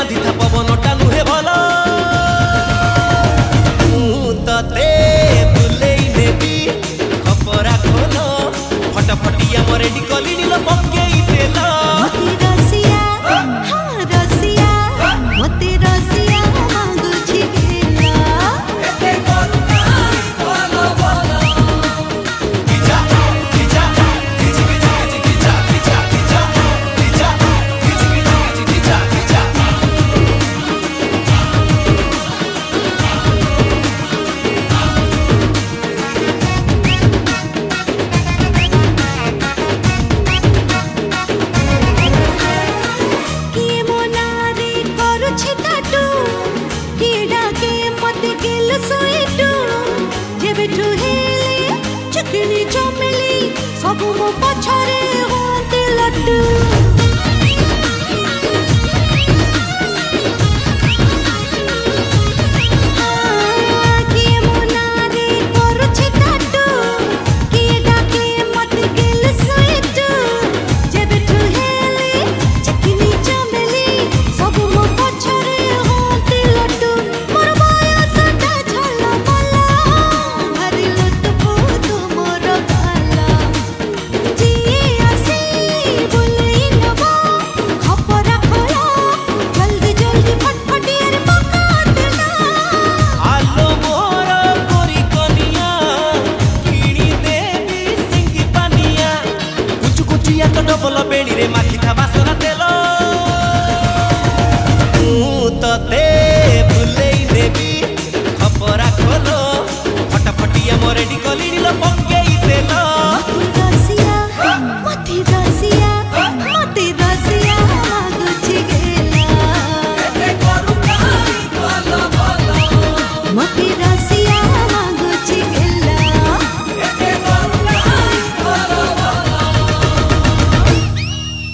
बांधी था पवनटा नुहे भला तते बुलेई नेबी खपरा खोलो फटाफटिया मोरे डिकली नील पक्केई देला मते रसिया हाँ रसिया मते रसिया मांगुछि गेला एते करुणा बोलो बोलो खिचा खिचा खिच खिच खिच खिचा खिचा खिचा खिचा खिच खिच खिचा खिचा किए मोनारे करुछि टाटू कीड़ा के मते गेल सोइटू जेबेठू हेले चुकनी चमेली सब मो पछरे होते लड्डू किए मोनारे करुछि टाटू कीड़ा के मते गेल सोइटू जेबेठू हेले चुकनी चमेली सब मो पछरे होते लड्डू मोर बयसटा झला मला भारी लुटबो तुमर गाला जिए आसी बुलेई नबो खपरा खोला जल्दी जल्दी फटफटियार पका देला आलो मोर कोरी कनिया किणी देवी सिंगी पानिया कुचु कुचिया तो डबल बेड़ी रे माखी था बासना तेलो तते बुलेई देवी खपरा खोलो फटाफटिया मोरे डिकली नील पक्के